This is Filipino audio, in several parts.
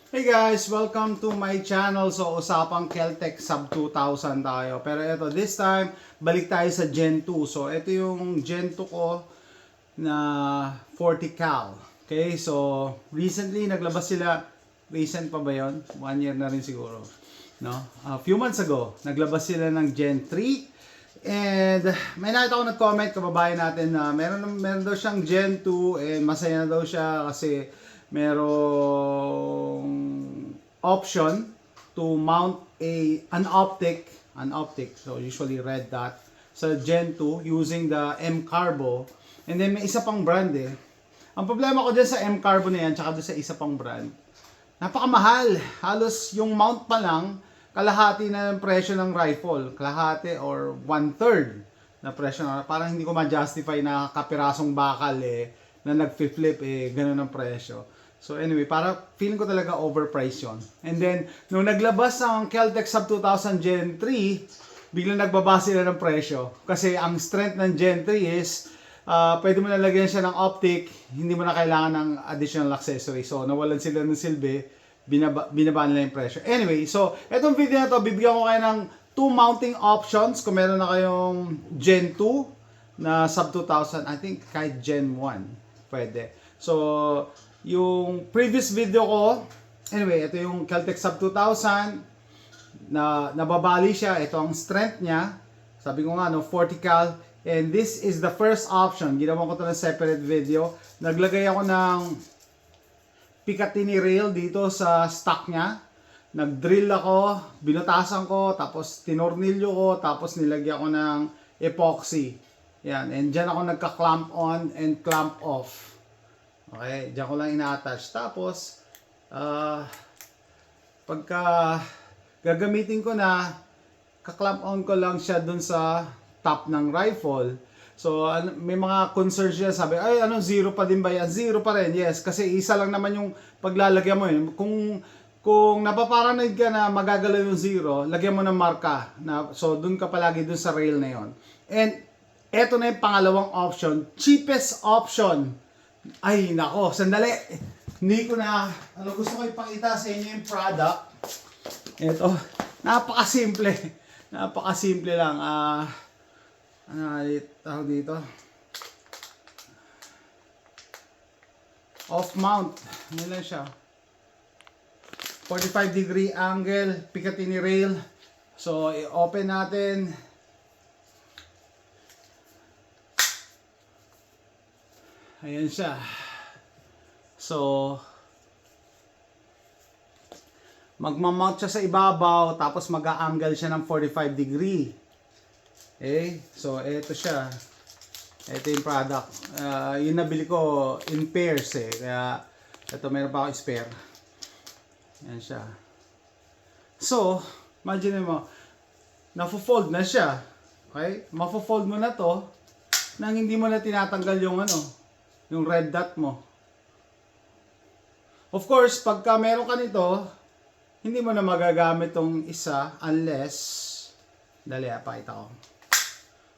Hey guys! Welcome to my channel. So, usapang Keltec Sub 2000 tayo. Pero ito, this time, balik tayo sa Gen 2. So, ito yung Gen 2 ko na 40 cal. Okay, so, recently, naglabas sila. Recent pa ba yun? 1 year na rin siguro. No? A few months ago, naglabas sila ng Gen 3. And may nakita ko nag-comment, kababayan natin na meron daw siyang Gen 2 and masaya na daw siya kasi merong option to mount an optic, so usually red dot, sa Gen 2 using the M-Carbo. And then may isa pang brand eh. Ang problema ko dyan sa M-Carbo na yan, tsaka doon sa isa pang brand, napakamahal. Halos yung mount pa lang, kalahati na ng presyo ng rifle. Kalahati or 1/3 na presyo. Parang hindi ko ma-justify na kapirasong bakal eh, na nag-flip eh, ganun ang presyo. So anyway, para feeling ko talaga overpriced yon. And then, nung naglabas ang Keltec Sub 2000 Gen 3, biglang nagbaba sila ng presyo. Kasi ang strength ng Gen 3 is, pwede mo nalagyan siya ng optic, hindi mo na kailangan ng additional accessory. So, nawalan sila ng silbi, binaba nila yung presyo. Anyway, so, etong video na to, bibigyan ko kayo ng 2 mounting options. Kung meron na kayong Gen 2 na Sub 2000, I think kahit Gen 1, pwede. So, yung previous video ko, anyway, ito yung Keltec Sub 2000, na nababali siya, ito ang strength niya, sabi ko nga, no, 40 cal, and this is the first option, ginawa ko ito ng separate video, naglagay ako ng Picatinny rail dito sa stock niya, nag-drill ako, binutasan ko, tapos tinornilyo ko, tapos nilagyan ko ng epoxy, yan, and dyan ako nagka-clamp on and clamp off. Okay, diyan ko lang ina-attach. Tapos, pagka gagamitin ko na, ka-clamp on ko lang siya dun sa top ng rifle. So, may mga concerns siya. Sabi, ay, ano, zero pa din ba yan? Zero pa rin, yes. Kasi isa lang naman yung paglalagyan mo yun. Kung napaparanoid ka na magagalaw yung zero, lagyan mo ng marka. So, dun ka palagi dun sa rail na yon. And, eto na yung pangalawang option. Cheapest option. Ay, nako, sandali. Hindi ko na, gusto ko ipakita sa inyo yung product. Ito, napakasimple. Napakasimple lang. Tawag dito? Off mount. Ano lang siya? 45-degree angle, Picatinny rail. So, i-open natin. Ayan siya. So, magmamount siya sa ibabaw, tapos mag-a-angle siya ng 45 degree. Okay? So, ito siya. Ito yung product. Yung nabili ko in pairs eh. Kaya, ito meron pa ako spare. Ayan siya. So, imagine mo, nafo-fold na siya. Okay? Mafo-fold mo na to, nang hindi mo na tinatanggal yung yung red dot mo. Of course, pagka meron ka nito, hindi mo na magagamit tong isa unless, dali, pakita ko.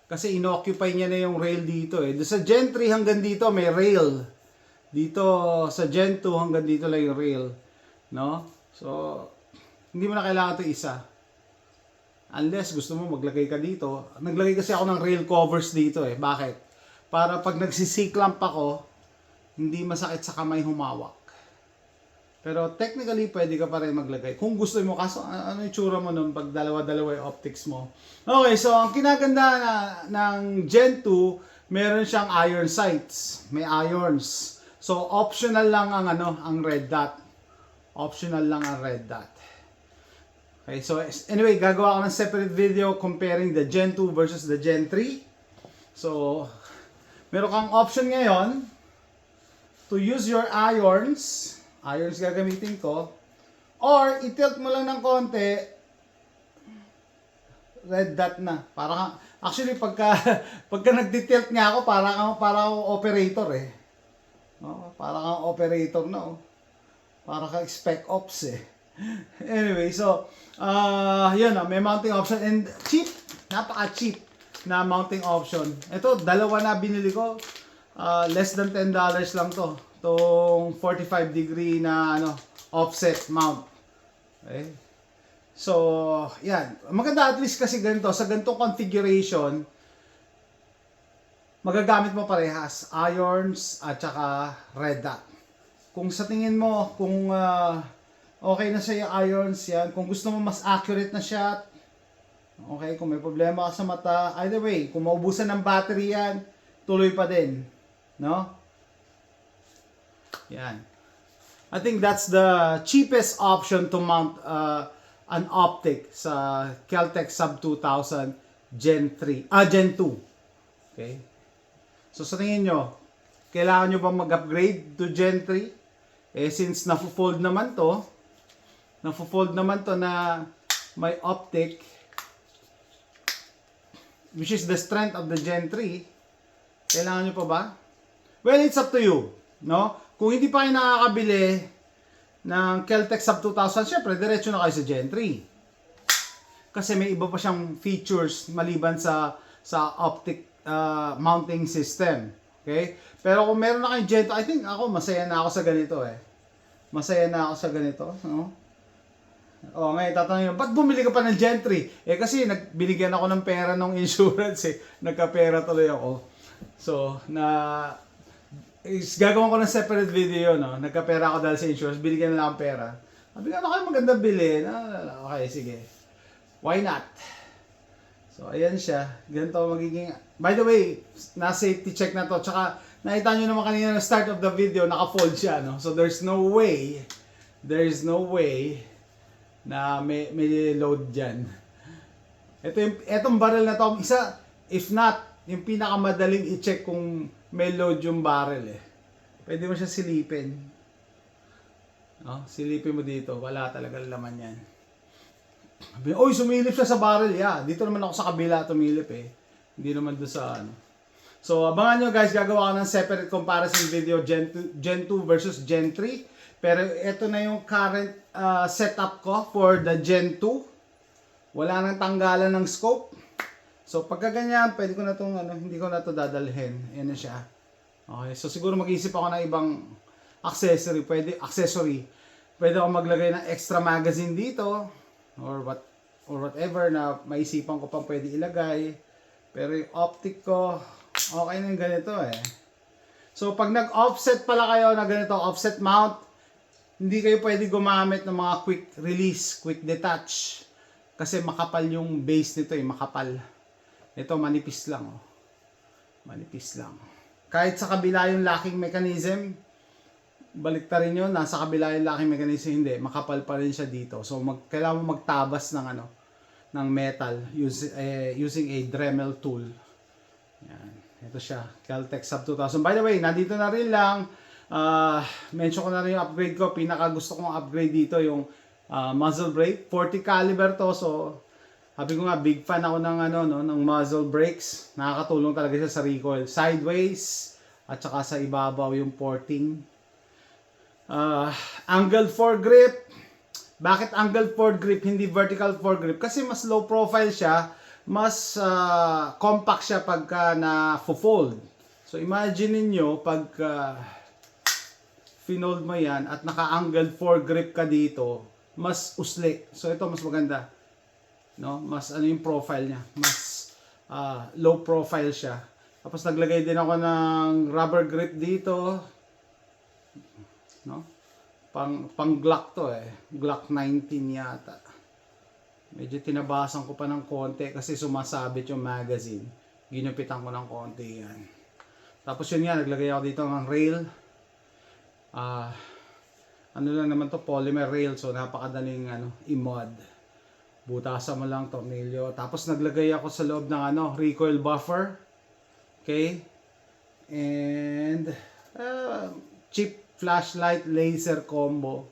Kasi inoccupy niya na yung rail dito eh. Sa Gen 3 hanggang dito may rail. Dito sa Gen 2 hanggang dito lang yung rail. No? So, hindi mo na kailangan ito isa. Unless gusto mo maglagay ka dito. Naglagay kasi ako ng rail covers dito eh. Bakit? Para pag nagsisiklamp ako, hindi masakit sa kamay humawak. Pero technically, pwede ka pa rin maglagay. Kung gusto mo, kaso ano yung tsura mo nun pag dalawa-dalawa yung optics mo. Okay, so ang kinaganda ng Gen 2, meron siyang iron sights. May irons. So optional lang ang red dot. Optional lang ang red dot. Okay, so anyway, gagawa ko ng separate video comparing the Gen 2 versus the Gen 3. So, meron kang option ngayon to use your irons. Irons gagamitin ko. Or, i-tilt mo lang ng konti, red dot na. Actually, pagka nagti-tilt nga ako, para akong operator eh. No? Para kang operator na oh. Para kang spec ops eh. Anyway, so, yun may mounting option. And cheap, napaka-cheap na mounting option. Ito, dalawa na binili ko. Less than $10 lang to. Itong 45 degree na offset mount. Okay? So, yan. Maganda at least kasi ganito, sa ganitong configuration, magagamit mo parehas, irons at saka red dot. Kung sa tingin mo, kung okay na siya yung irons yan, kung gusto mo mas accurate na shot, okay, kung may problema ka sa mata, either way, kung maubusan ng battery yan, tuloy pa din. No? Yan. I think that's the cheapest option to mount an optic sa Kel-Tec Sub 2000 Gen 2. Okay? So sa tingin nyo, kailangan nyo bang mag-upgrade to Gen 3? Eh since na-fold naman to na may optic, which is the strength of the Gen 3, kailangan nyo pa ba? Well, it's up to you. No? Kung hindi pa kayo nakakabili ng Kel-Tec Sub 2000, syempre, diretso na kayo sa Gen 3. Kasi may iba pa siyang features maliban sa optic mounting system. Okay? Pero kung meron na kayong Gen 2, I think ako, masaya na ako sa ganito eh. Masaya na ako sa ganito. No? O, ngayon tatanungin, ba't bumili ka pa ng Gen 3? Eh kasi binigyan ako ng pera ng insurance eh. Nagka-pera tuloy ako. So, gagawin ko ng separate video, no? Nagka-pera ako dahil sa insurance, binigyan na lang ang pera. Sabi nga, kayo maganda bili. Okay, sige. Why not? So, ayan siya. Ganito magiging... By the way, na-safety check na to. Tsaka, nakita nyo naman kanina na start of the video, naka-fold siya, no? So, there's no way na may load dyan. Etong barrel na to, isa, if not, yung pinakamadaling i-check kung may load yung barrel eh. Pwede mo siya silipin. No? Silipin mo dito. Wala talaga laman yan. Oy, sumilip siya sa barrel. Yeah, dito naman ako sa kabila tumilip eh. Hindi naman doon sa ano. So, abangan nyo guys, gagawa ko ng separate comparison video Gen 2 versus Gen 3. Pero ito na yung current setup ko for the Gen 2. Wala nang tanggalan ng scope. So, pagka ganyan, pwede ko na itong, hindi ko na ito dadalhin. Yan na siya. Okay, so siguro mag-isip ako ng ibang accessory. Pwede ako maglagay ng extra magazine dito. Or whatever na maisipan ko pang pwede ilagay. Pero yung optic ko, okay na yung ganito eh. So, pag nag-offset pala kayo na ganito, offset mount, hindi kayo pwede gumamit ng mga quick release, quick detach. Kasi makapal yung base nito eh, makapal. Ito, manipis lang. Oh. Manipis lang. Kahit sa kabila yung locking mechanism, balik ta rin yun, nasa kabila yung locking mechanism, hindi. Makapal pa rin siya dito. So, kailangan mo magtabas ng, ng metal using a Dremel tool. Yan. Ito siya. Kel-Tec Sub 2000. By the way, nandito na rin lang. Mention ko na rin yung upgrade ko. Pinaka gusto kong upgrade dito yung muzzle brake. 40 caliber to. So, sabi ko nga, big fan ako ng, ng muzzle brakes. Nakakatulong talaga siya sa recoil. Sideways, at saka sa ibabaw yung porting. Angled foregrip. Bakit angled foregrip, hindi vertical foregrip? Kasi mas low profile siya, mas compact siya pagka na-fold. So, imagine niyo pagka finold mo yan at naka-angled foregrip ka dito, mas usli. So, ito mas maganda. No, mas yung profile niya, mas low profile siya. Tapos naglagay din ako ng rubber grip dito, no? Pang Glock to eh, Glock 19 yata. Medyo tinabasan ko pa ng konti kasi sumasabit yung magazine. Ginupitan ko ng konti yan. Tapos yun nga, naglagay ako dito ng rail. Ano lang naman to, polymer rail, so napakadaling i-mod. Butasan mo lang tornilyo. Tapos naglagay ako sa loob ng recoil buffer. Okay? And cheap flashlight laser combo.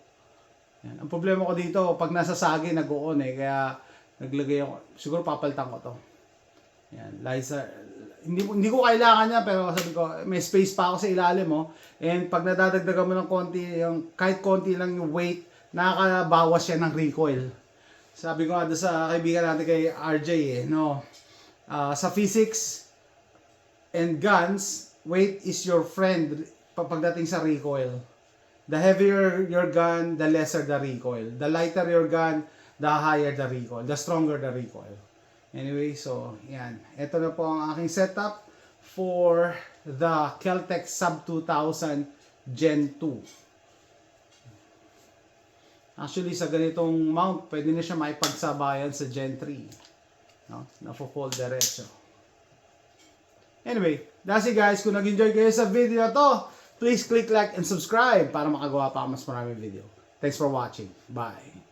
Yan. Ang problema ko dito, pag nasa sagi nag-on eh. Kaya naglagay ako, siguro papalitan ko to. Yan, laser. Hindi ko kailangan niya, pero sabi ko, may space pa ako sa ilalim mo. And pag nadadagdagan mo ng konti, kahit konti lang yung weight, nakakabawas siya ng recoil. Sabi ko nga doon sa kaibigan natin kay RJ sa physics and guns, weight is your friend pagdating sa recoil. The heavier your gun, the lesser the recoil. The lighter your gun, the higher the recoil. The stronger the recoil. Anyway, so yan. Ito na po ang aking setup for the Kel-Tec Sub 2000 Gen 2. Actually, sa ganitong mount, pwede na siya maipagsabayan sa Gen 3. No? Nafo-fold diretso. Anyway, that's it guys. Kung nag-enjoy kayo sa video na to, please click like and subscribe para makagawa pa ako mas maraming video. Thanks for watching. Bye!